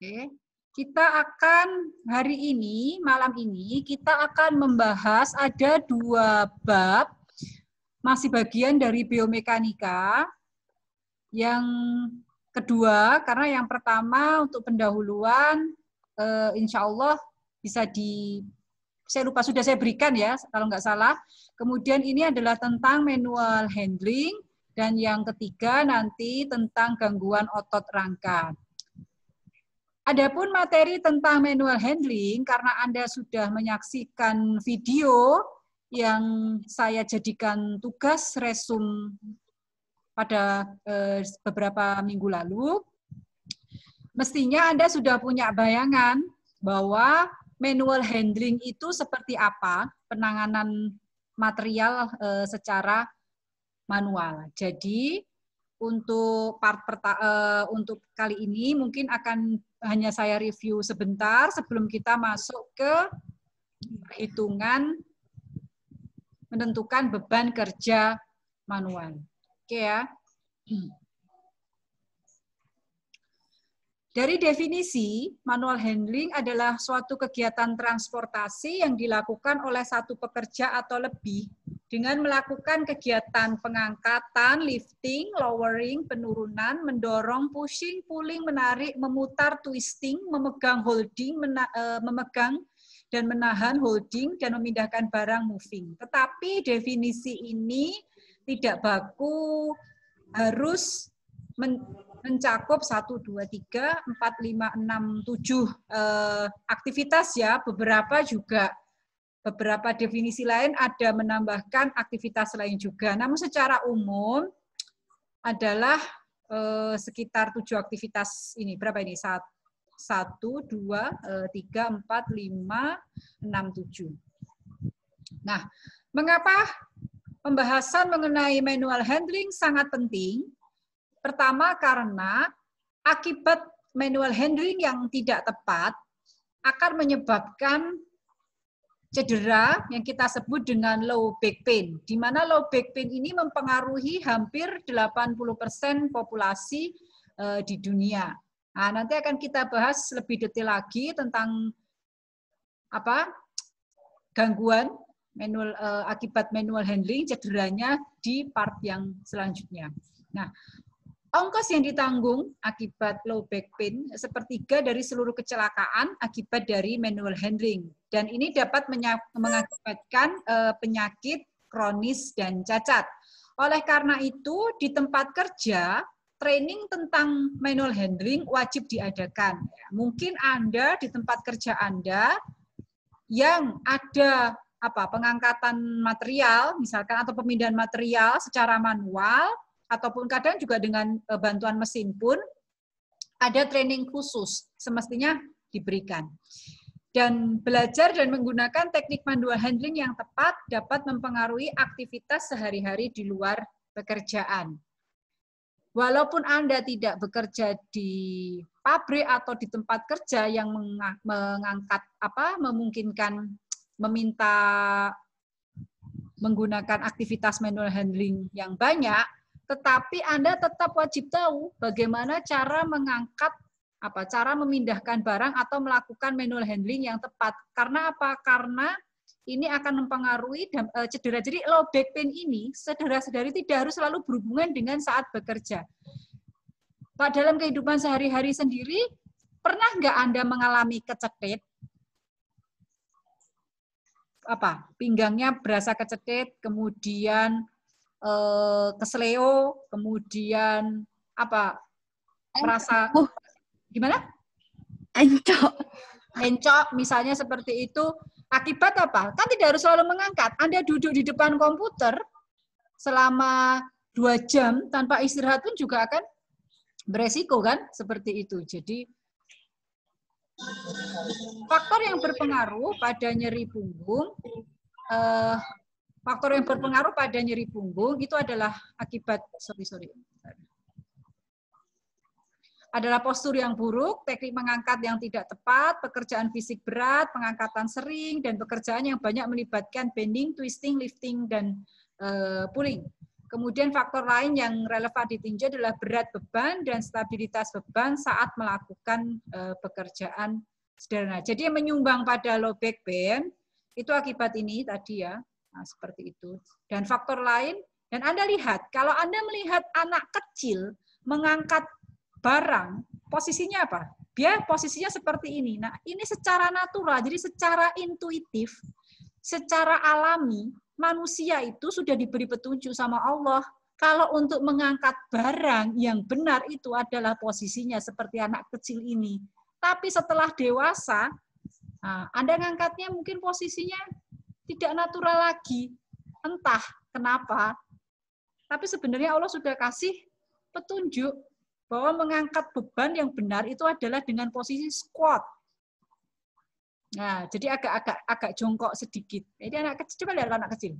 Oke. Kita akan hari ini, malam ini, kita akan membahas ada 2 bab, masih bagian dari biomekanika. Yang kedua, karena yang pertama untuk pendahuluan, insya Allah bisa saya lupa sudah saya berikan ya, kalau nggak salah. Kemudian ini adalah tentang manual handling, dan yang ketiga nanti tentang gangguan otot rangka. Adapun materi tentang manual handling, karena Anda sudah menyaksikan video yang saya jadikan tugas resum pada beberapa minggu lalu, mestinya Anda sudah punya bayangan bahwa manual handling itu seperti apa penanganan material secara manual. Jadi untuk untuk kali ini mungkin akan hanya saya review sebentar sebelum kita masuk ke perhitungan menentukan beban kerja manual. Oke ya. Dari definisi, manual handling adalah suatu kegiatan transportasi yang dilakukan oleh satu pekerja atau lebih dengan melakukan kegiatan pengangkatan, lifting, lowering, penurunan, mendorong, pushing, pulling, menarik, memutar, twisting, memegang, holding, memegang dan menahan, holding, dan memindahkan barang, moving. Tetapi definisi ini tidak baku, harus mencakup 1, 2, 3, 4, 5, 6, 7 aktivitas ya. Beberapa definisi lain ada menambahkan aktivitas lain juga. Namun secara umum adalah sekitar 7 aktivitas ini. Berapa ini? 1, 2, 3, 4, 5, 6, 7. Nah, mengapa pembahasan mengenai manual handling sangat penting? Pertama, karena akibat manual handling yang tidak tepat akan menyebabkan cedera yang kita sebut dengan low back pain, di mana low back pain ini mempengaruhi hampir 80% populasi di dunia. Nah, nanti akan kita bahas lebih detail lagi tentang gangguan akibat manual handling, cederanya di part yang selanjutnya. Nah, ongkos yang ditanggung akibat low back pain sepertiga dari seluruh kecelakaan akibat dari manual handling. Dan ini dapat mengakibatkan penyakit kronis dan cacat. Oleh karena itu, di tempat kerja, training tentang manual handling wajib diadakan. Mungkin Anda di tempat kerja Anda yang ada pengangkatan material, misalkan, atau pemindahan material secara manual, ataupun kadang juga dengan bantuan mesin pun, ada training khusus semestinya diberikan. Dan belajar dan menggunakan teknik manual handling yang tepat dapat mempengaruhi aktivitas sehari-hari di luar pekerjaan. Walaupun Anda tidak bekerja di pabrik atau di tempat kerja yang memungkinkan meminta menggunakan aktivitas manual handling yang banyak, tetapi Anda tetap wajib tahu bagaimana cara mengangkat, cara memindahkan barang atau melakukan manual handling yang tepat. Karena apa? Karena ini akan mempengaruhi cedera. Jadi low back pain ini, cedera-cedera tidak harus selalu berhubungan dengan saat bekerja. Pak, dalam kehidupan sehari-hari sendiri, pernah nggak Anda mengalami kecetit? Pinggangnya berasa kecetit, kemudian kesleo, kemudian merasa gimana? Encok, misalnya seperti itu. Akibat apa? Kan tidak harus selalu mengangkat. Anda duduk di depan komputer selama 2 jam tanpa istirahat pun juga akan beresiko kan? Seperti itu. Jadi faktor yang berpengaruh pada nyeri punggung, itu adalah akibat adalah postur yang buruk, teknik mengangkat yang tidak tepat, pekerjaan fisik berat, pengangkatan sering, dan pekerjaan yang banyak melibatkan bending, twisting, lifting, dan pulling. Kemudian faktor lain yang relevan ditinjau adalah berat beban dan stabilitas beban saat melakukan pekerjaan sederhana. Jadi yang menyumbang pada low back pain itu akibat ini tadi ya, nah, seperti itu. Dan faktor lain, dan Anda lihat, kalau Anda melihat anak kecil mengangkat barang, posisinya apa? Dia posisinya seperti ini. Nah, ini secara natural, jadi secara intuitif, secara alami, manusia itu sudah diberi petunjuk sama Allah. Kalau untuk mengangkat barang yang benar itu adalah posisinya seperti anak kecil ini. Tapi setelah dewasa, nah, Anda ngangkatnya mungkin posisinya tidak natural lagi. Entah kenapa. Tapi sebenarnya Allah sudah kasih petunjuk bahwa mengangkat beban yang benar itu adalah dengan posisi squat. Nah, jadi agak jongkok sedikit. Jadi anak kecil, coba lihat anak kecil.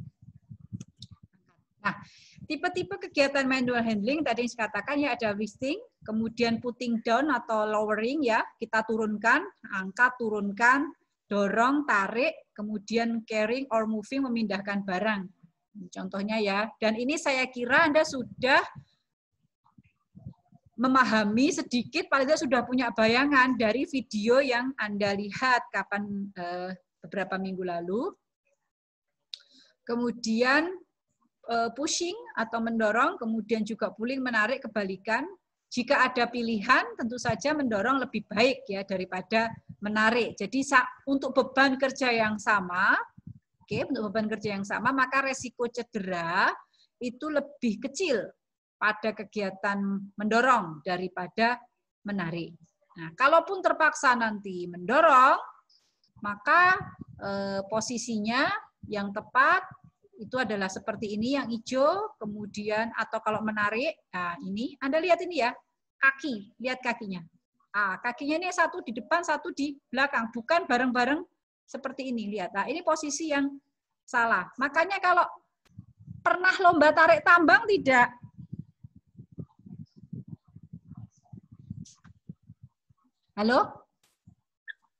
Nah, tipe-tipe kegiatan manual handling tadi yang saya katakan ya ada lifting, kemudian putting down atau lowering ya, kita turunkan, angkat, turunkan, dorong, tarik, kemudian carrying or moving, memindahkan barang. Contohnya ya, dan ini saya kira Anda sudah memahami sedikit, paling tidak sudah punya bayangan dari video yang Anda lihat beberapa minggu lalu. Kemudian pushing atau mendorong, kemudian juga pulling, menarik, kebalikan. Jika ada pilihan, tentu saja mendorong lebih baik ya daripada menarik. Jadi untuk beban kerja yang sama, untuk beban kerja yang sama, maka resiko cedera itu lebih kecil pada kegiatan mendorong daripada menarik. Nah, kalaupun terpaksa nanti mendorong, maka posisinya yang tepat itu adalah seperti ini yang hijau, kemudian atau kalau menarik, nah ini Anda lihat ini ya, kaki, lihat kakinya. Kakinya ini satu di depan, satu di belakang, bukan bareng-bareng seperti ini, lihat. Nah, ini posisi yang salah. Makanya kalau pernah lomba tarik tambang tidak? Halo?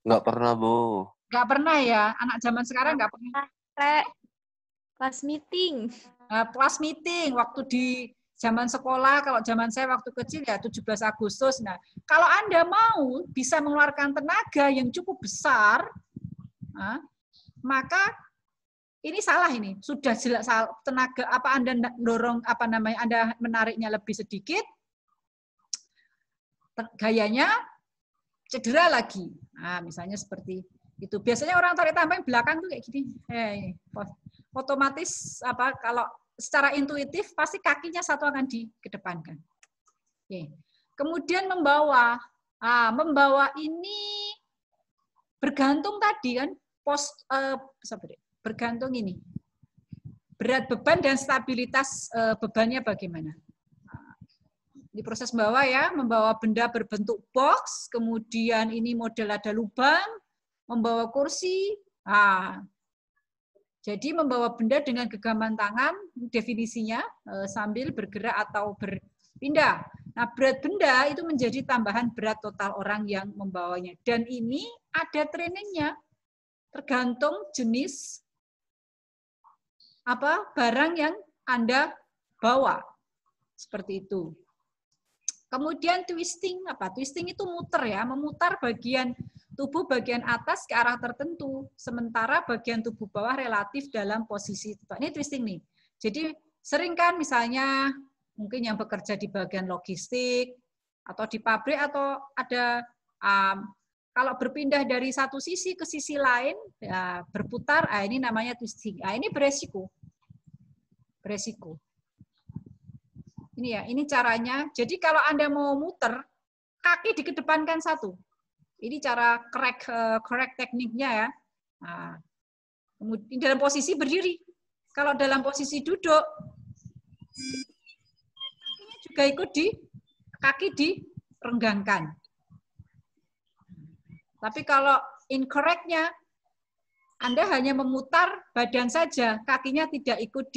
Nggak pernah, Bu. Nggak pernah ya? Anak zaman sekarang nggak pernah. Kelas meeting. Kelas meeting, waktu di zaman sekolah, kalau zaman saya waktu kecil ya 17 Agustus. Nah, kalau Anda mau bisa mengeluarkan tenaga yang cukup besar, maka ini salah ini. Sudah jelas tenaga apa Anda dorong Anda menariknya lebih sedikit, gayanya cedera lagi. Nah, misalnya seperti itu. Biasanya orang tarik tambang belakang tuh kayak gini. Otomatis kalau secara intuitif pasti kakinya satu akan dikedepankan. Oke. Kemudian membawa. Membawa ini bergantung tadi kan bergantung ini. Berat beban dan stabilitas bebannya bagaimana? Di proses membawa ya, membawa benda berbentuk box, kemudian ini model ada lubang, membawa kursi. Jadi membawa benda dengan genggaman tangan, definisinya sambil bergerak atau berpindah. Nah, berat benda itu menjadi tambahan berat total orang yang membawanya. Dan ini ada trainingnya, tergantung jenis barang yang Anda bawa. Seperti itu. Kemudian twisting, Twisting itu muter ya, memutar bagian tubuh bagian atas ke arah tertentu, sementara bagian tubuh bawah relatif dalam posisi. Ini twisting nih. Jadi sering kan misalnya mungkin yang bekerja di bagian logistik atau di pabrik atau ada kalau berpindah dari satu sisi ke sisi lain ya, berputar, ini namanya twisting. Ini beresiko. Ini ya, ini caranya. Jadi kalau Anda mau muter, kaki dikedepankan satu. Ini cara correct tekniknya ya. Nah, kemudian dalam posisi berdiri. Kalau dalam posisi duduk, kakinya juga ikut kaki direnggangkan. Tapi kalau incorrectnya, Anda hanya memutar badan saja, kakinya tidak ikut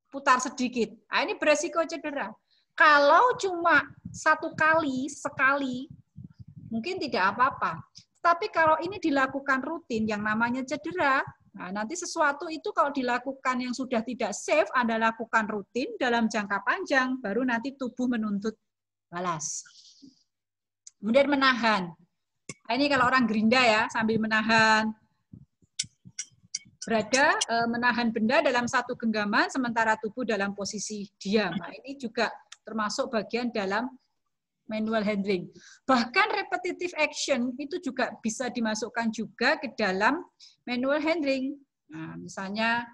putar sedikit. Ini beresiko cedera. Kalau cuma sekali, mungkin tidak apa-apa. Tapi kalau ini dilakukan rutin, yang namanya cedera, Nah, nanti sesuatu itu kalau dilakukan yang sudah tidak safe, Anda lakukan rutin dalam jangka panjang, baru nanti tubuh menuntut balas. Kemudian menahan. Nah, ini kalau orang gerinda ya, sambil menahan. Menahan benda dalam satu genggaman, sementara tubuh dalam posisi diam. Nah, ini juga termasuk bagian dalam manual handling. Bahkan repetitive action itu juga bisa dimasukkan juga ke dalam manual handling. Nah, misalnya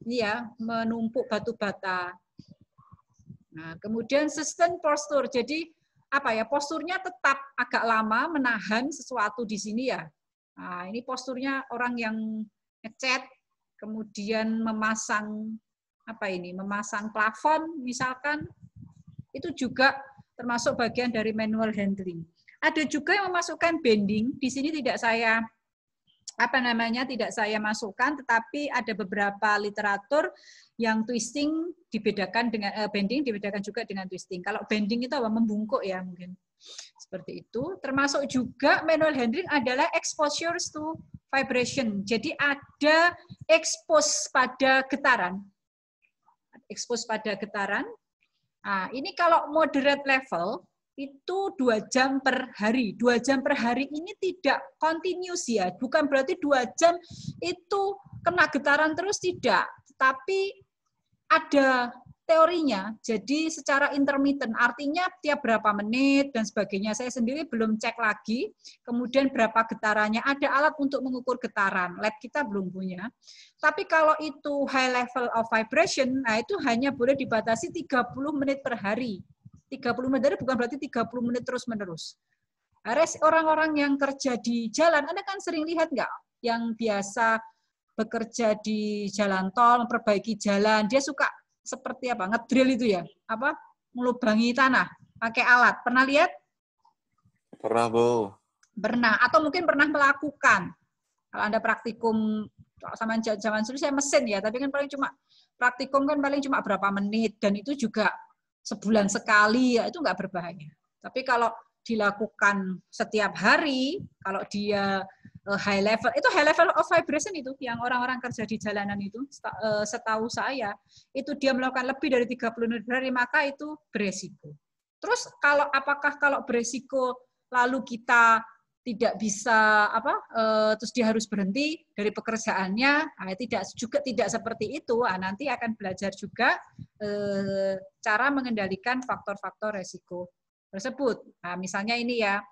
ini ya, menumpuk batu bata. Nah, kemudian sustain posture. Jadi apa ya, posturnya tetap agak lama menahan sesuatu di sini ya. Nah, ini posturnya orang yang ngecat, kemudian memasang apa ini, memasang plafon misalkan, itu juga termasuk bagian dari manual handling. Ada juga yang memasukkan bending. Di sini tidak saya tidak saya masukkan, tetapi ada beberapa literatur yang twisting dibedakan dengan bending dibedakan juga dengan twisting. Kalau bending itu apa? Membungkuk ya mungkin. Seperti itu. Termasuk juga manual handling adalah exposure to vibration. Jadi ada expose pada getaran. Expose pada getaran. Nah, ini kalau moderate level itu 2 jam per hari. 2 jam per hari ini tidak continuous ya. Bukan berarti 2 jam itu kena getaran terus, tidak. Tapi ada teorinya, jadi secara intermittent, artinya tiap berapa menit dan sebagainya. Saya sendiri belum cek lagi, kemudian berapa getarannya. Ada alat untuk mengukur getaran, lab kita belum punya. Tapi kalau itu high level of vibration, nah itu hanya boleh dibatasi 30 menit per hari. 30 menit bukan berarti 30 menit terus-menerus. Orang-orang yang kerja di jalan, Anda kan sering lihat nggak? Yang biasa bekerja di jalan tol, memperbaiki jalan, dia suka seperti apa? Ngedrill itu ya? Apa? Melubangi tanah pakai alat. Pernah lihat? Pernah, Bu. Pernah. Atau mungkin pernah melakukan. Kalau Anda praktikum sama zaman dulu saya mesin ya, tapi kan paling cuma praktikum kan paling cuma berapa menit, dan itu juga sebulan sekali, ya itu nggak berbahaya. Tapi kalau dilakukan setiap hari, kalau dia high level, itu high level of vibration itu, yang orang-orang kerja di jalanan itu, setahu saya, itu dia melakukan lebih dari 30 menit per hari, maka itu beresiko. Terus apakah kalau beresiko lalu kita tidak bisa terus dia harus berhenti dari pekerjaannya? Nah, tidak seperti itu. Nah, nanti akan belajar juga cara mengendalikan faktor-faktor resiko tersebut. Nah, misalnya ini ya,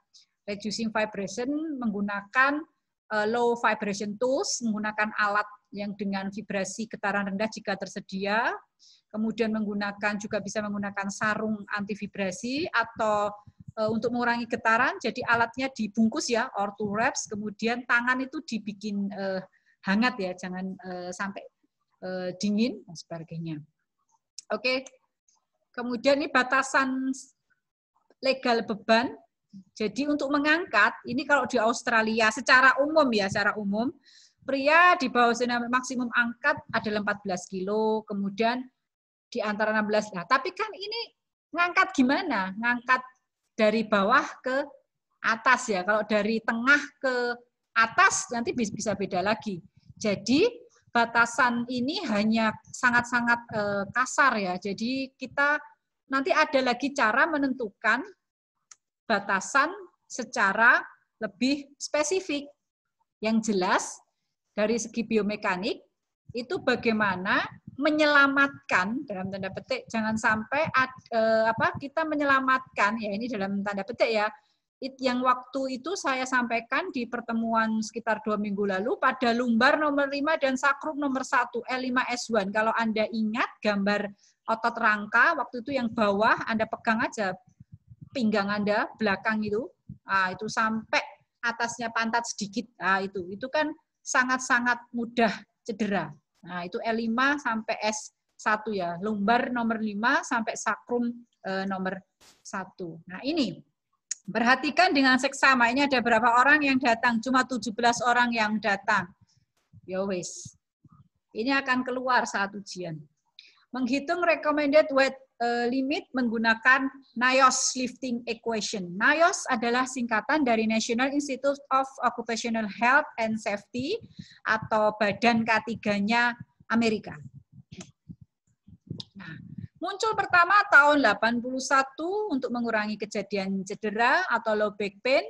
reducing vibration menggunakan low vibration tools, menggunakan alat yang dengan vibrasi getaran rendah jika tersedia, kemudian juga bisa menggunakan sarung anti vibrasi, atau untuk mengurangi getaran, jadi alatnya dibungkus ya, ortho wraps, kemudian tangan itu dibikin hangat ya, jangan sampai dingin dan sebagainya. Oke, kemudian ini batasan legal beban. Jadi untuk mengangkat, ini kalau di Australia secara umum ya, pria di bawah usia maksimum angkat adalah 14 kilo, kemudian di antara 16. Nah, tapi kan ini ngangkat gimana? Ngangkat dari bawah ke atas ya. Kalau dari tengah ke atas nanti bisa beda lagi. Jadi batasan ini hanya sangat-sangat kasar ya. Jadi kita nanti ada lagi cara menentukan batasan secara lebih spesifik. Yang jelas dari segi biomekanik itu bagaimana menyelamatkan, dalam tanda petik, jangan sampai kita menyelamatkan, ya ini dalam tanda petik ya, yang waktu itu saya sampaikan di pertemuan sekitar 2 minggu lalu pada lumbar nomor 5 dan sakrum nomor 1 L5S1. Kalau Anda ingat gambar otot rangka, waktu itu yang bawah Anda pegang aja pinggang Anda belakang itu, itu sampai atasnya pantat sedikit, itu kan sangat-sangat mudah cedera. Nah, itu L5 sampai S1 ya, lumbar nomor 5 sampai sakrum nomor 1. Nah, ini perhatikan dengan seksama, ini ada berapa orang yang datang, cuma 17 orang yang datang. Ya wis. Ini akan keluar saat ujian. Menghitung recommended weight limit menggunakan NIOSH lifting equation. NIOSH adalah singkatan dari National Institute of Occupational Health and Safety atau badan K3-nya Amerika. Nah, muncul pertama tahun 81 untuk mengurangi kejadian cedera atau low back pain.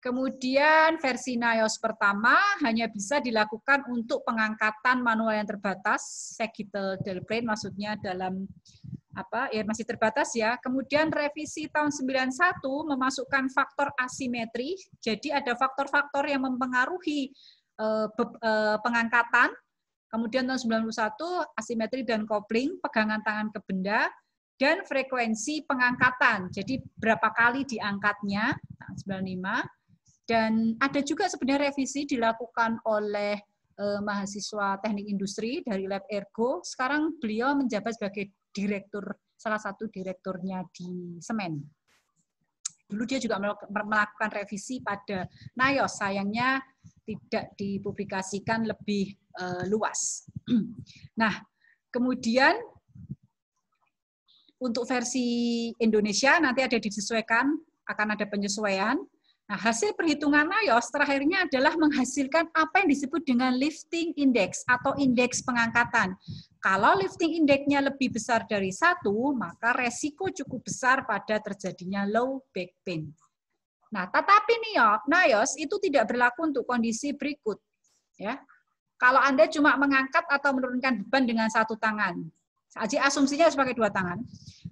Kemudian versi NIOSH pertama hanya bisa dilakukan untuk pengangkatan manual yang terbatas, sagittal delplane maksudnya dalam masih terbatas ya. Kemudian revisi tahun 91 memasukkan faktor asimetri. Jadi ada faktor-faktor yang mempengaruhi pengangkatan. Kemudian tahun 91 asimetri dan coupling, pegangan tangan ke benda, dan frekuensi pengangkatan. Jadi berapa kali diangkatnya, tahun 95. Dan ada juga sebenarnya revisi dilakukan oleh mahasiswa teknik industri dari Lab Ergo. Sekarang beliau menjabat sebagai direktur, salah satu direkturnya di Semen. Dulu dia juga melakukan revisi pada NIOSH, sayangnya tidak dipublikasikan lebih luas. Nah, kemudian untuk versi Indonesia nanti ada disesuaikan, akan ada penyesuaian. Nah, hasil perhitungan NIOSH terakhirnya adalah menghasilkan apa yang disebut dengan lifting index atau indeks pengangkatan. Kalau lifting index-nya lebih besar dari 1, maka resiko cukup besar pada terjadinya low back pain. Nah, tetapi NIOSH itu tidak berlaku untuk kondisi berikut. Ya, kalau Anda cuma mengangkat atau menurunkan beban dengan 1 tangan, jadi asumsinya harus pakai 2 tangan.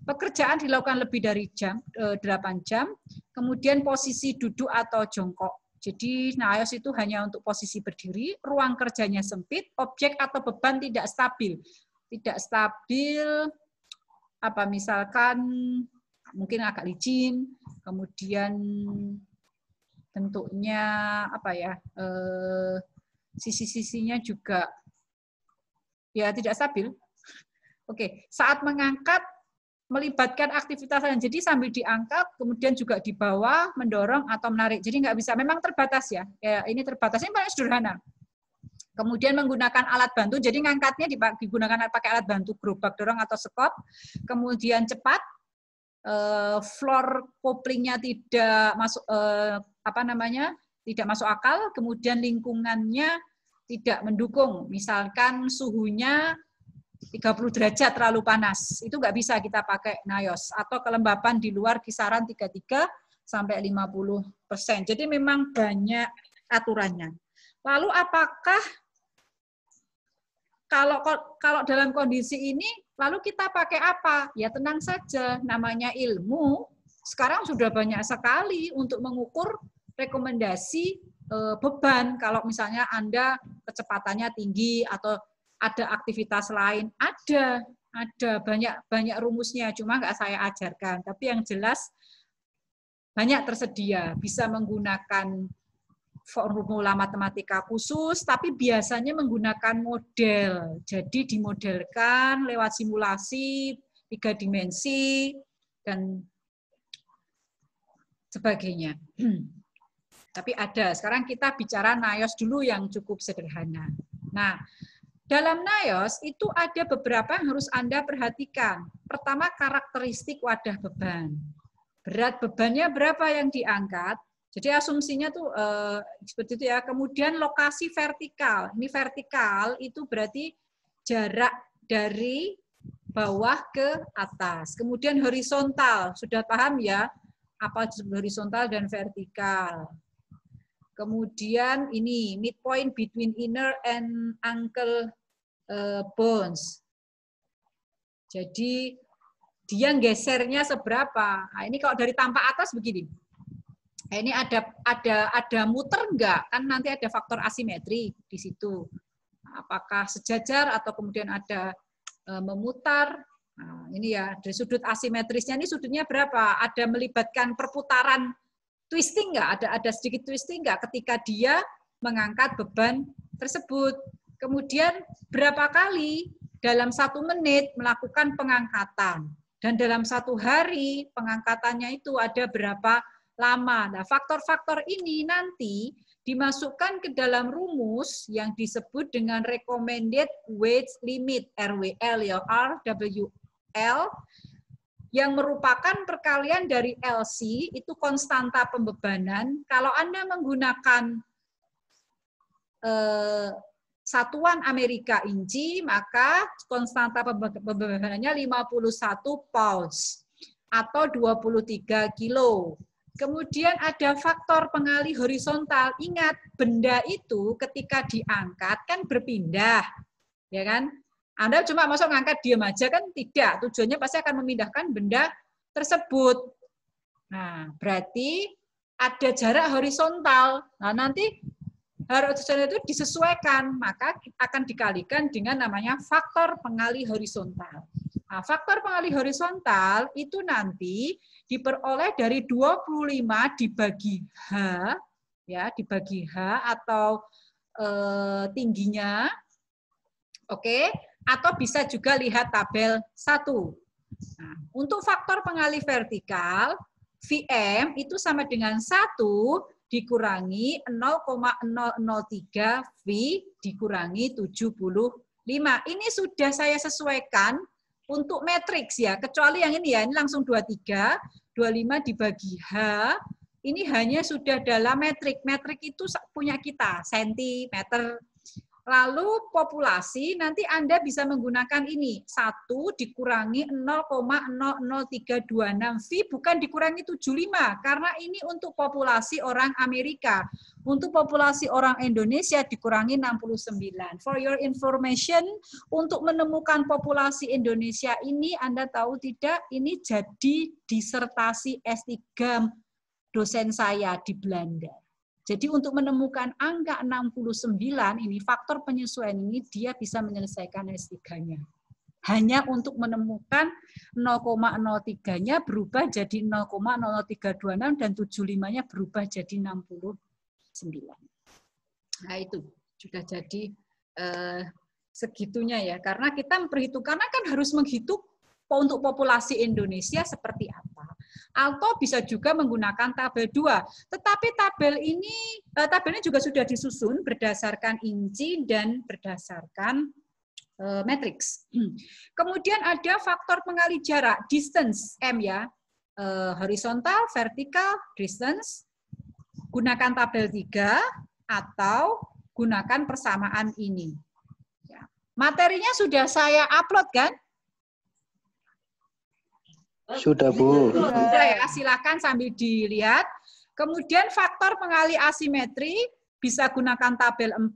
Pekerjaan dilakukan lebih dari 8 jam, kemudian posisi duduk atau jongkok. Jadi NIOSH itu hanya untuk posisi berdiri, ruang kerjanya sempit, objek atau beban tidak stabil. Tidak stabil, misalkan mungkin agak licin, kemudian bentuknya sisi-sisinya juga ya tidak stabil. Oke, saat mengangkat melibatkan aktivitas lain. Jadi sambil diangkat, kemudian juga di bawah, mendorong atau menarik. Jadi nggak bisa, memang terbatas ya. Ini terbatasnya paling sederhana. Kemudian menggunakan alat bantu, jadi ngangkatnya digunakan pakai alat bantu, gerobak dorong atau sekop. Kemudian cepat, floor couplingnya tidak masuk, tidak masuk akal. Kemudian lingkungannya tidak mendukung. Misalkan suhunya 30 derajat terlalu panas, itu nggak bisa kita pakai NIOSH, atau kelembapan di luar kisaran 33 sampai 50%. Jadi memang banyak aturannya. Lalu apakah kalau dalam kondisi ini lalu kita pakai apa? Ya tenang saja, namanya ilmu sekarang sudah banyak sekali untuk mengukur rekomendasi beban. Kalau misalnya Anda kecepatannya tinggi atau ada aktivitas lain, ada banyak rumusnya, cuma nggak saya ajarkan. Tapi yang jelas banyak tersedia, bisa menggunakan formula matematika khusus, tapi biasanya menggunakan model. Jadi dimodelkan lewat simulasi 3 dimensi dan sebagainya. Tapi ada. Sekarang kita bicara NIOSH dulu yang cukup sederhana. Nah, dalam NIOSH itu ada beberapa yang harus Anda perhatikan. Pertama, karakteristik wadah beban. Berat bebannya berapa yang diangkat. Jadi asumsinya tuh seperti itu ya. Kemudian lokasi vertikal. Ini vertikal itu berarti jarak dari bawah ke atas. Kemudian horizontal. Sudah paham ya apa horizontal dan vertikal. Kemudian ini midpoint between inner and ankle bones. Jadi dia gesernya seberapa? Nah, ini kalau dari tampak atas begini. Nah, ini ada muter enggak? Kan nanti ada faktor asimetri di situ. Apakah sejajar atau kemudian ada memutar? Nah, ini ya dari sudut asimetrisnya ini sudutnya berapa? Ada melibatkan perputaran twisting enggak? Ada sedikit twisting enggak ketika dia mengangkat beban tersebut? Kemudian berapa kali dalam 1 menit melakukan pengangkatan. Dan dalam 1 hari pengangkatannya itu ada berapa lama. Nah, faktor-faktor ini nanti dimasukkan ke dalam rumus yang disebut dengan Recommended Weight Limit, RWL, ya, RWL, yang merupakan perkalian dari LC, itu konstanta pembebanan. Kalau Anda menggunakan satuan Amerika inci, maka konstanta pembebanannya 51 pounds atau 23 kilo. Kemudian ada faktor pengali horizontal. Ingat, benda itu ketika diangkat kan berpindah, ya kan? Anda cuma masuk ngangkat diam aja kan tidak. Tujuannya pasti akan memindahkan benda tersebut. Nah, berarti ada jarak horizontal. Nah, nanti horizontal itu disesuaikan, maka akan dikalikan dengan namanya faktor pengali horizontal. Nah, faktor pengali horizontal itu nanti diperoleh dari 25 dibagi H, ya, dibagi H atau tingginya, oke, atau bisa juga lihat tabel 1. Nah, untuk faktor pengali vertikal, VM itu sama dengan 1 dikurangi 0,003 V dikurangi 75. Ini sudah saya sesuaikan untuk matriks ya, kecuali yang ini ya, ini langsung 23, 25 dibagi H, ini hanya sudah dalam metrik. Metrik itu punya kita, sentimeter. Lalu populasi, nanti Anda bisa menggunakan ini. 1 dikurangi 0,00326 V, bukan dikurangi 75, karena ini untuk populasi orang Amerika. Untuk populasi orang Indonesia dikurangi 69. For your information, untuk menemukan populasi Indonesia ini, Anda tahu tidak, ini jadi disertasi S3 dosen saya di Belanda. Jadi untuk menemukan angka 69, ini faktor penyesuaian ini dia bisa menyelesaikan S3-nya. Hanya untuk menemukan 0,03-nya berubah jadi 0,0326 dan 75-nya berubah jadi 69. Nah itu sudah jadi segitunya ya. Karena kita memperhitungkan, karena kan harus menghitung untuk populasi Indonesia seperti apa. Atau bisa juga menggunakan tabel 2. Tetapi tabelnya juga sudah disusun berdasarkan inci dan berdasarkan matriks. Kemudian ada faktor pengali jarak, distance, M ya. Horizontal, vertikal, distance. Gunakan tabel 3 atau gunakan persamaan ini. Materinya sudah saya upload kan? Sudah, Bu. Sudah ya, silakan sambil dilihat. Kemudian faktor pengali asimetri bisa gunakan tabel 4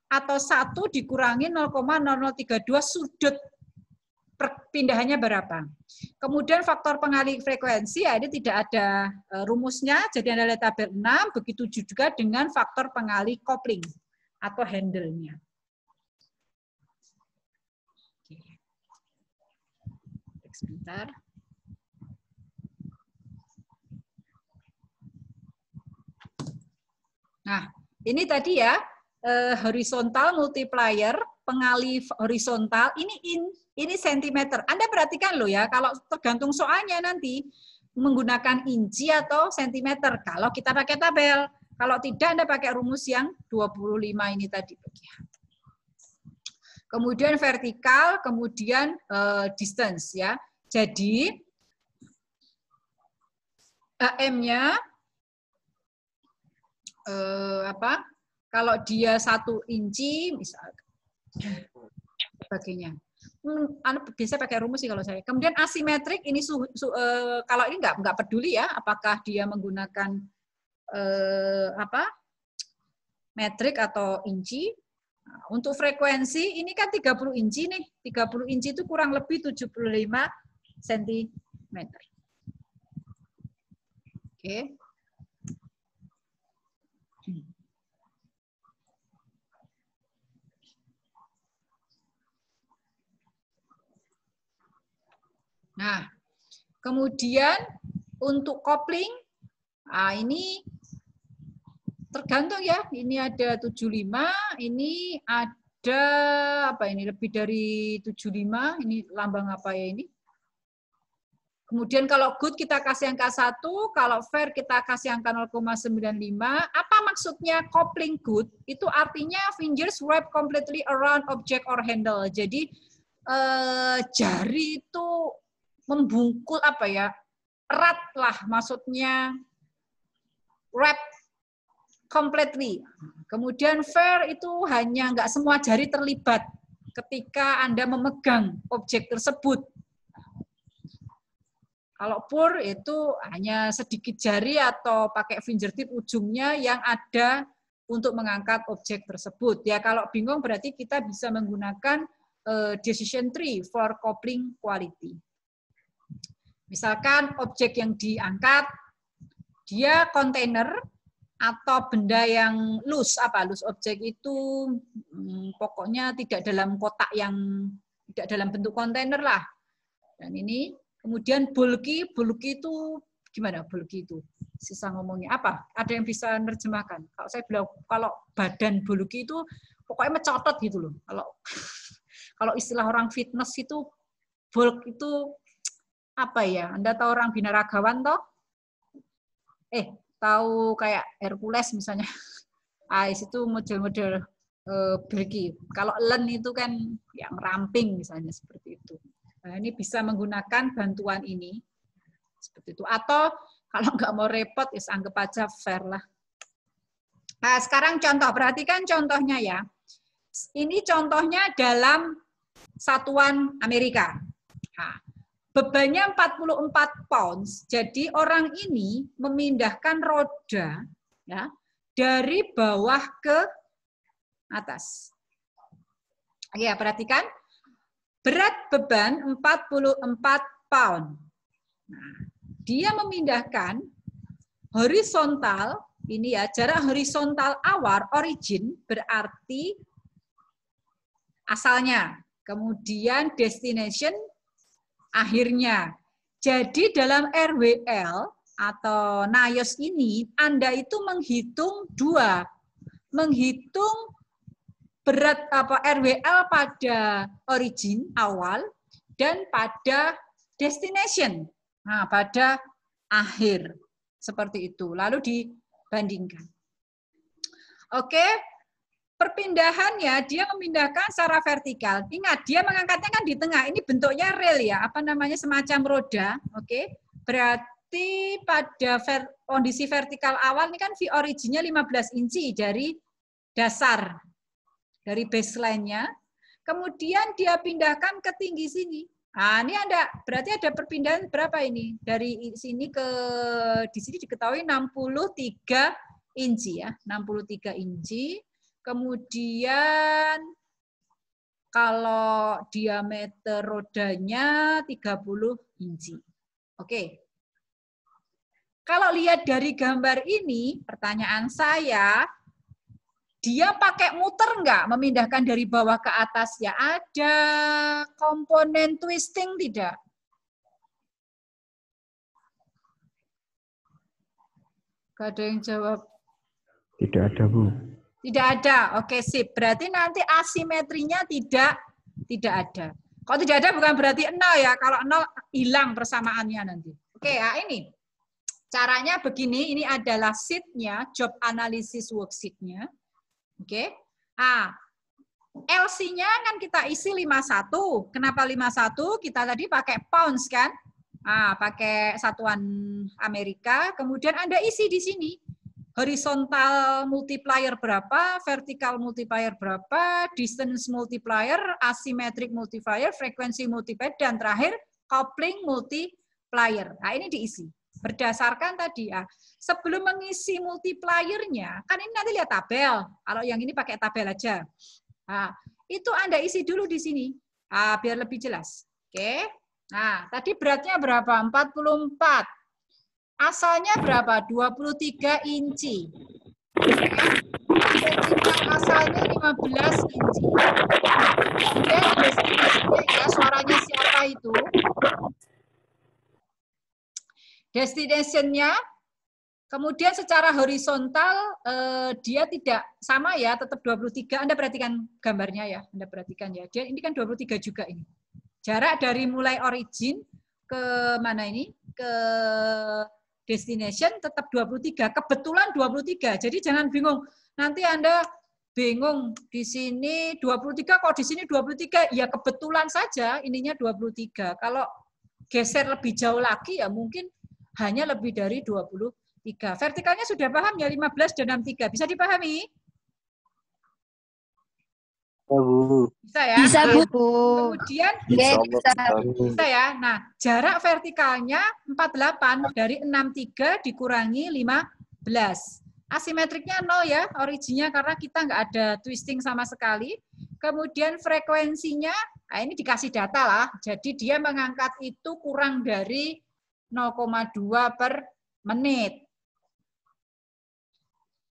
atau 1 dikurangi 0,0032 sudut perpindahannya berapa. Kemudian faktor pengali frekuensi, ya ini tidak ada rumusnya, jadi Anda lihat tabel 6, begitu juga dengan faktor pengali kopling atau handle-nya. Oke. Sebentar. Nah, ini tadi ya, horizontal multiplier, pengali horizontal, ini sentimeter. Anda perhatikan loh ya, kalau tergantung soalnya nanti, menggunakan inci atau sentimeter, kalau kita pakai tabel. Kalau tidak, Anda pakai rumus yang 25 ini tadi. Kemudian vertikal, kemudian distance ya. Jadi, AM-nya, kalau dia 1 inci misalkan sebagainya, biasa pakai rumus sih kalau saya. Kemudian asimetrik ini kalau ini nggak peduli ya apakah dia menggunakan metrik atau inci. Nah, untuk frekuensi ini kan 30 inci nih, 30 inci itu kurang lebih 75 cm. Oke. Nah, kemudian untuk kopling, ini tergantung ya. Ini ada 75, ini ada apa ini lebih dari 75. Ini lambang apa ya ini? Kemudian kalau good kita kasih angka 1, kalau fair kita kasih angka 0,95. Apa maksudnya kopling good? Itu artinya fingers wrap completely around object or handle. Jadi jari itu membungkul apa ya, erat lah, maksudnya wrap completely. Kemudian fair itu hanya nggak semua jari terlibat ketika Anda memegang objek tersebut. Kalau poor itu hanya sedikit jari atau pakai fingertip ujungnya yang ada untuk mengangkat objek tersebut. Ya, kalau bingung berarti kita bisa menggunakan decision tree for coupling quality. Misalkan objek yang diangkat, dia kontainer atau benda yang loose, loose objek itu pokoknya tidak dalam kotak yang, tidak dalam bentuk kontainer lah. Dan ini, kemudian bulky itu gimana bulky itu? Sisa ngomongnya apa? Ada yang bisa menerjemahkan? Kalau saya bilang, kalau badan bulky itu pokoknya mencotot gitu loh. Kalau istilah orang fitness itu, bulk itu apa ya? Anda tahu orang binaragawan toh? Tahu kayak Hercules misalnya. Itu model-model bulky. Kalau len itu kan yang ramping misalnya seperti itu. Nah, ini bisa menggunakan bantuan ini. Seperti itu. Atau kalau nggak mau repot, ya anggap aja fair lah. Nah, sekarang contoh. Perhatikan contohnya ya. Ini contohnya dalam satuan Amerika. Nah, bebannya 44 pounds, jadi orang ini memindahkan roda ya, dari bawah ke atas. Ya, perhatikan. Berat beban 44 pound. Nah, dia memindahkan horizontal, ini ya, jarak horizontal awal, origin, berarti asalnya. Kemudian destination, akhirnya. Jadi dalam RWL atau NAIOS ini, Anda itu menghitung dua. Menghitung berat RWL pada origin, awal, dan pada destination. Nah, pada akhir. Seperti itu. Lalu dibandingkan. Oke. Perpindahannya, dia memindahkan secara vertikal. Ingat, dia mengangkatnya kan di tengah. Ini bentuknya rel ya, semacam roda. Oke. Berarti pada kondisi vertikal awal ini kan V originnya 15 inci dari dasar, dari baseline-nya. Kemudian dia pindahkan ke tinggi sini. Nah, ini berarti ada perpindahan berapa ini? Dari sini ke di sini diketahui 63 inci ya, 63 inci. Kemudian kalau diameter rodanya 30 inci. Oke. Kalau lihat dari gambar ini, pertanyaan saya, dia pakai muter enggak memindahkan dari bawah ke atas? Ya, ada komponen twisting tidak? Gak ada yang jawab. Tidak ada, Bu. Tidak ada. Oke, sip. Berarti nanti asimetrinya tidak ada. Kalau tidak ada bukan berarti 0 ya. Kalau 0 hilang persamaannya nanti. Oke, ya ini. Caranya begini, ini adalah sheet-nya, job analysis worksheet-nya. Oke. LC-nya kan kita isi 51. Kenapa 51? Kita tadi pakai pounds kan? Pakai satuan Amerika. Kemudian Anda isi di sini. Horizontal multiplier berapa, vertical multiplier berapa, distance multiplier, asymmetric multiplier, frekuensi multiplier, dan terakhir coupling multiplier. Nah, ini diisi. Berdasarkan tadi ya, sebelum mengisi multipliernya, kan ini nanti lihat tabel. Kalau yang ini pakai tabel aja. Nah, itu Anda isi dulu di sini, biar lebih jelas. Oke. Nah, tadi beratnya berapa? 44. Asalnya berapa? 23 inci. Asalnya 15 inci. Kemudian destinasinya, suaranya siapa itu? Destination-nya, kemudian secara horizontal dia tidak sama ya, tetap 23. Anda perhatikan gambarnya ya, Anda perhatikan ya. Dia ini kan 23 juga ini. Jarak dari mulai origin ke mana ini? Ke destination tetap 23. Kebetulan 23. Jadi jangan bingung. Nanti Anda bingung di sini 23 kok di sini 23. Ya kebetulan saja ininya 23. Kalau geser lebih jauh lagi ya mungkin hanya lebih dari 23. Vertikalnya sudah paham ya 15 dan 63. Bisa dipahami? Bisa ya? Bisa, Bu. Kemudian Insya Allah, bisa. Ustaz. bisa ya. Nah, jarak vertikalnya 48 dari 63 dikurangi 15. Asimetriknya 0 ya, originnya karena kita nggak ada twisting sama sekali. Kemudian frekuensinya, nah ini dikasih data lah. Jadi dia mengangkat itu kurang dari 0,2 per menit.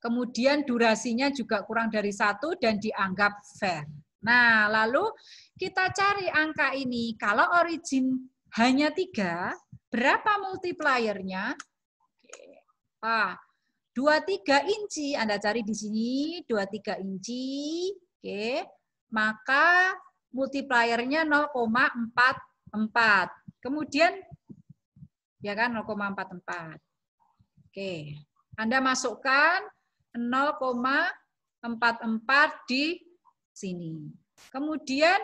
Kemudian durasinya juga kurang dari 1 dan dianggap fair. Nah, lalu kita cari angka ini. Kalau origin hanya 3, berapa multipliernya? Ah, 23 inci, Anda cari di sini, 23 inci. Oke, maka multipliernya 0,44. Kemudian, ya kan 0,44. Oke, Anda masukkan 0,44 di sini. Kemudian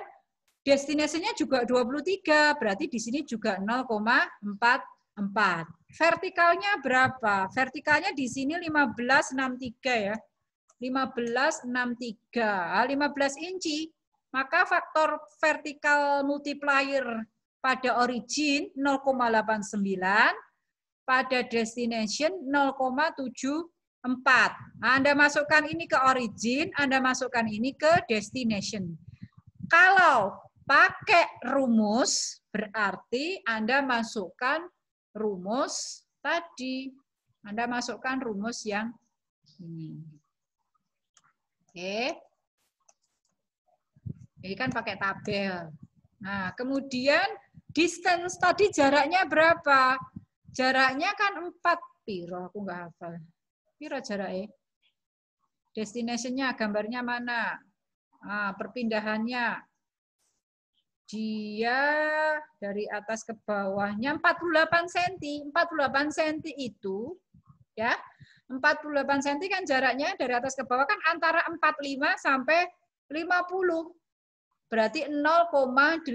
destinasinya juga 23, berarti di sini juga 0,44. Vertikalnya berapa? Vertikalnya di sini 1563 ya. 1563, 15 inci. Maka faktor vertikal multiplier pada origin 0,89, pada destination 0,74. Nah, Anda masukkan ini ke origin, Anda masukkan ini ke destination. Kalau pakai rumus, berarti Anda masukkan rumus tadi. Anda masukkan rumus yang ini. Oke. Ini kan pakai tabel. Nah, kemudian distance tadi jaraknya berapa? Jaraknya kan 4. Piro, aku nggak hafal. Piro jaraknya? Destination-nya, gambarnya mana? Nah, perpindahannya. Dia dari atas ke bawahnya 48 cm. 48 cm itu, ya, 48 cm kan jaraknya dari atas ke bawah kan antara 45 sampai 50. Berarti 0,86.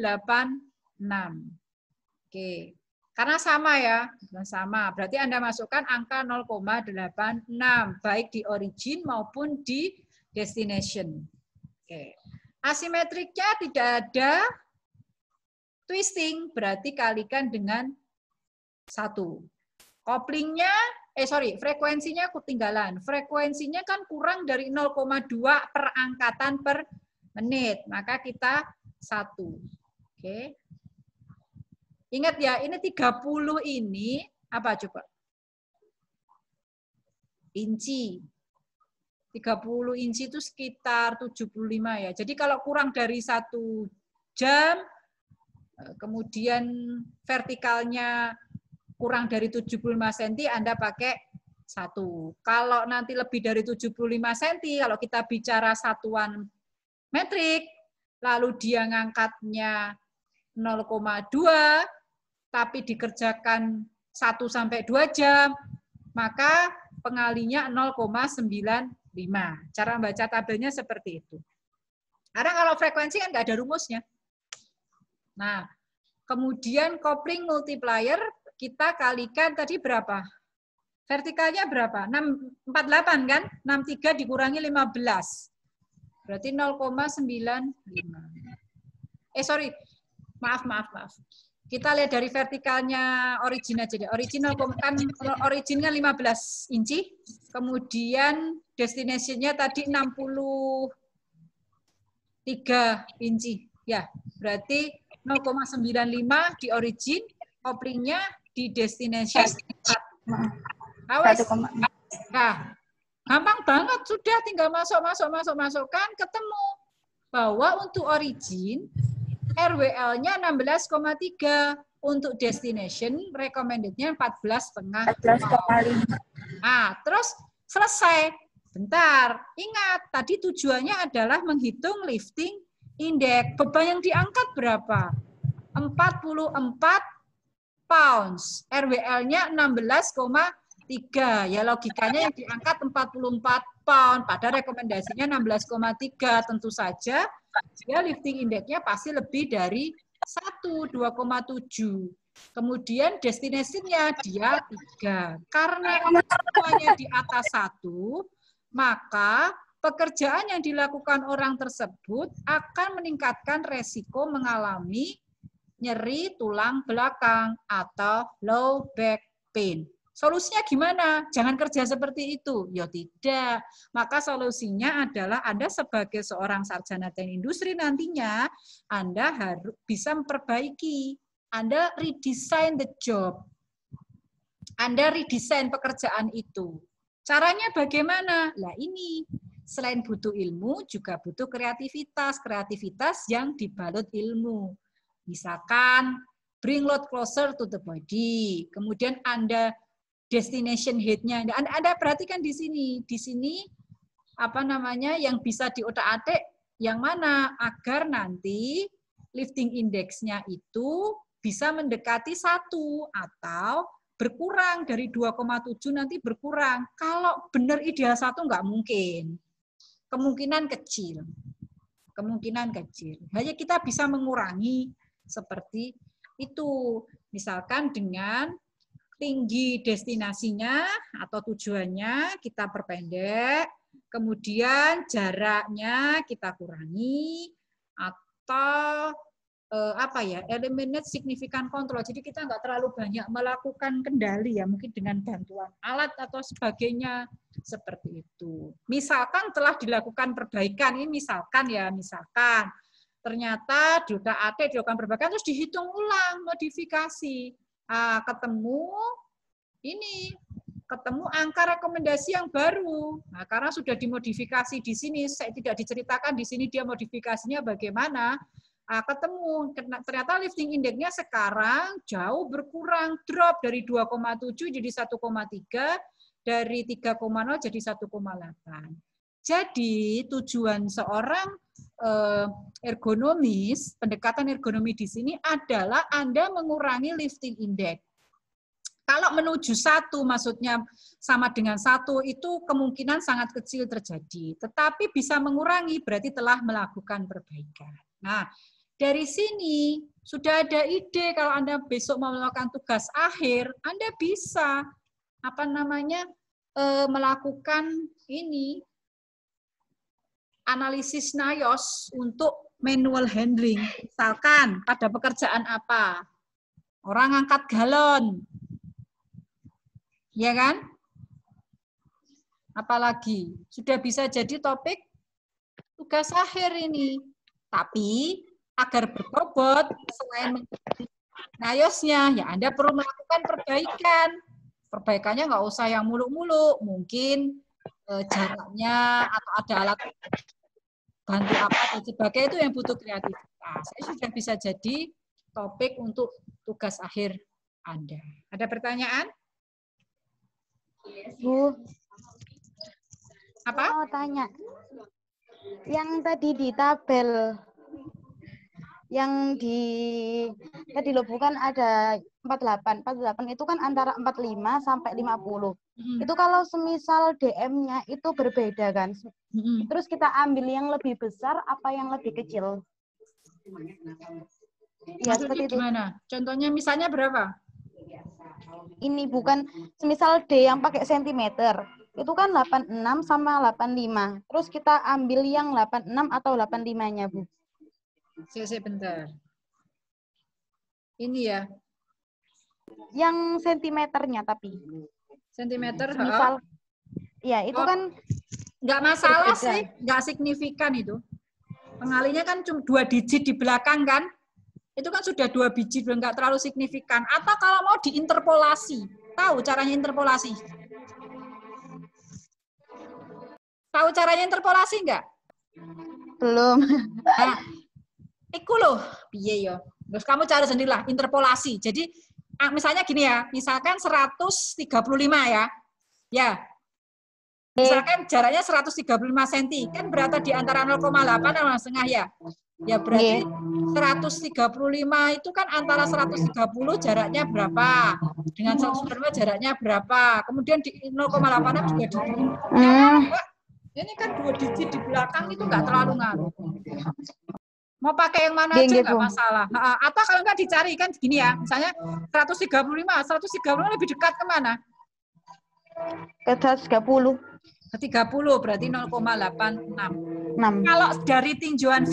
Oke. Karena sama ya, sama. Berarti Anda masukkan angka 0,86 baik di origin maupun di destination. Oke. Asimetriknya tidak ada twisting, berarti kalikan dengan 1. Koplingnya, frekuensinya ketinggalan. Frekuensinya kan kurang dari 0,2 per angkatan per menit. Maka kita 1. Oke. Ingat ya, ini 30 ini apa coba? Inci. 30 inci itu sekitar 75 ya. Jadi kalau kurang dari 1 jam, kemudian vertikalnya kurang dari 75 cm, Anda pakai 1. Kalau nanti lebih dari 75 cm, kalau kita bicara satuan metrik, lalu dia ngangkatnya 0,2, tapi dikerjakan 1-2 jam, maka pengalinya 0,95. Cara membaca tabelnya seperti itu. Karena kalau frekuensi kan nggak ada rumusnya. Nah, kemudian kopling multiplier kita kalikan tadi berapa? Vertikalnya berapa? 648 kan? 63 dikurangi 15. Berarti 0,95. Maaf. Kita lihat dari vertikalnya origin aja deh. Original kan originnya 15 inci. Kemudian destination-nya tadi 63 inci. Ya, berarti 0,95 di origin, koplingnya di destination 4. Nah, gampang banget, sudah tinggal masukkan, ketemu bahwa untuk origin RWL-nya 16,3, untuk destination recommended-nya 14,5. Nah, terus selesai. Bentar, ingat tadi tujuannya adalah menghitung lifting index. Beban yang diangkat berapa? 44 pounds. RWL-nya 16,3. Ya logikanya yang diangkat 44 pound. Pada rekomendasinya 16,3. Tentu saja ya lifting index-nya pasti lebih dari 1, 2,7. Kemudian destinasinya dia 3. Karena semuanya di atas 1, maka pekerjaan yang dilakukan orang tersebut akan meningkatkan resiko mengalami nyeri tulang belakang atau low back pain. Solusinya gimana? Jangan kerja seperti itu. Ya tidak. Maka solusinya adalah Anda sebagai seorang sarjana teknik industri nantinya Anda harus bisa memperbaiki. Anda redesign the job. Anda redesign pekerjaan itu. Caranya bagaimana? Lah ini, selain butuh ilmu, juga butuh kreativitas. Kreativitas yang dibalut ilmu. Misalkan, bring load closer to the body. Kemudian Anda destination head-nya. Anda perhatikan di sini. Di sini, apa namanya, yang bisa diotak-atik, yang mana? Agar nanti lifting index-nya itu bisa mendekati 1 atau berkurang dari 2,7 nanti berkurang. Kalau benar ideal 1 nggak mungkin. Kemungkinan kecil. Kemungkinan kecil. Hanya kita bisa mengurangi seperti itu. Misalkan dengan tinggi destinasinya atau tujuannya kita perpendek, kemudian jaraknya kita kurangi, atau eliminate significant control. Jadi kita nggak terlalu banyak melakukan kendali ya, mungkin dengan bantuan alat atau sebagainya seperti itu. Misalkan telah dilakukan perbaikan, ini misalkan ternyata dilakukan perbaikan terus dihitung ulang modifikasi, ketemu angka rekomendasi yang baru. Nah, karena sudah dimodifikasi di sini, saya tidak diceritakan di sini dia modifikasinya bagaimana. Ketemu ternyata lifting index-nya sekarang jauh berkurang, drop dari 2,7 jadi 1,3, dari 3,0 jadi 1,8. Jadi tujuan seorang ergonomis, pendekatan ergonomi di sini adalah Anda mengurangi lifting index. Kalau menuju 1, maksudnya sama dengan 1, itu kemungkinan sangat kecil terjadi. Tetapi bisa mengurangi, berarti telah melakukan perbaikan. Nah, dari sini sudah ada ide kalau Anda besok mau melakukan tugas akhir, Anda bisa melakukan ini analisis NAIOS untuk manual handling. Misalkan pada pekerjaan apa? Orang angkat galon. Ya kan? Apalagi sudah bisa jadi topik tugas akhir ini. Tapi agar berbobot, selain NAIOS-nya, ya Anda perlu melakukan perbaikan. Perbaikannya nggak usah yang muluk-muluk, mungkin jaraknya atau ada alat bantu apa dan sebagainya, itu yang butuh kreativitas. Saya sudah bisa jadi topik untuk tugas akhir Anda. Ada pertanyaan? Bu, Apa? mau tanya. Yang tadi di tabel, yang tadi loh, bukan ada 48. 48 itu kan antara 45 sampai 50. Itu kalau semisal DM-nya itu berbeda kan. Terus kita ambil yang lebih besar apa yang lebih kecil? Ya, seperti itu. Gimana? Contohnya misalnya berapa? Ini bukan semisal D yang pakai sentimeter. Itu kan 86 sama 85. Terus kita ambil yang 86 atau 85-nya, Bu. Bentar. Ini ya. Yang sentimeternya tapi. Sentimeter, misal, ya itu kan nggak masalah sih, nggak signifikan itu. Pengalinya kan cuma 2 digit di belakang kan. Itu kan sudah 2 biji, belum nggak terlalu signifikan. Atau kalau mau diinterpolasi. Tahu caranya interpolasi? Tahu caranya interpolasi nggak? Belum. Nah, iku loh, piye yo. Terus kamu cari sendirilah interpolasi. Jadi misalnya gini ya, misalkan 135 ya. Ya. Misalkan jaraknya 135 cm, kan berada di antara 0,8 dan 0,5 ya. Ya berarti 135 itu kan antara 130 jaraknya berapa? Dengan 135 jaraknya berapa? Kemudian di 0,8 juga di ini kan 2 digit di belakang itu nggak terlalu ngaruh. Mau pakai yang mana Nggih, aja nggih, nggak Bu. masalah. Atau kalau nggak dicari kan gini ya, misalnya 135 lebih dekat kemana? Ke 130. Ke 30 berarti 0,86. 6. Kalau dari tinjauan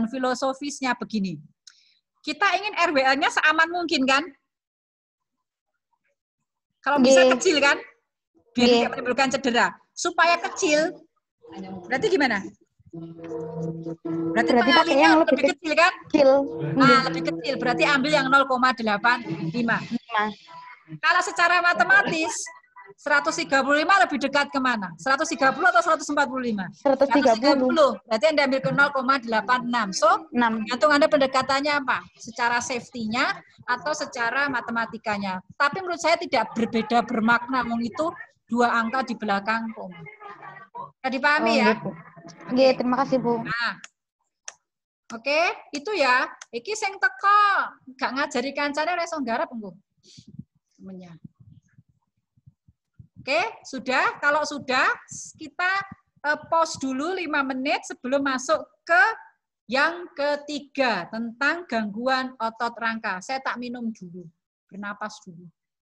filosofisnya begini. Kita ingin RWA-nya seaman mungkin kan? Kalau bisa Nggih. kecil kan? Biar Nggih. tidak menimbulkan cedera. Supaya kecil, berarti gimana? Berarti Berarti pakai pengalinya yang lebih kecil kan? kecil. Lebih kecil. Berarti ambil yang 0,85. 5. Kalau secara matematis, 135 lebih dekat kemana? 130 atau 145? 130. Berarti Anda ambil ke 0,86. So, 6. gantung Anda pendekatannya apa? Secara safety-nya atau secara matematikanya. Tapi menurut saya tidak berbeda bermakna. Itu 2 angka di belakang koma. Sudah dipahami ya? Nggih, Bu. Nggih, terima kasih, Bu. Nah, oke, itu ya. Iki sing teko gak ngajari kancane ora iso nggarap engko. Temennya. Oke, sudah. Kalau sudah, kita pause dulu 5 menit sebelum masuk ke yang ketiga tentang gangguan otot rangka. Saya tak minum dulu, bernapas dulu.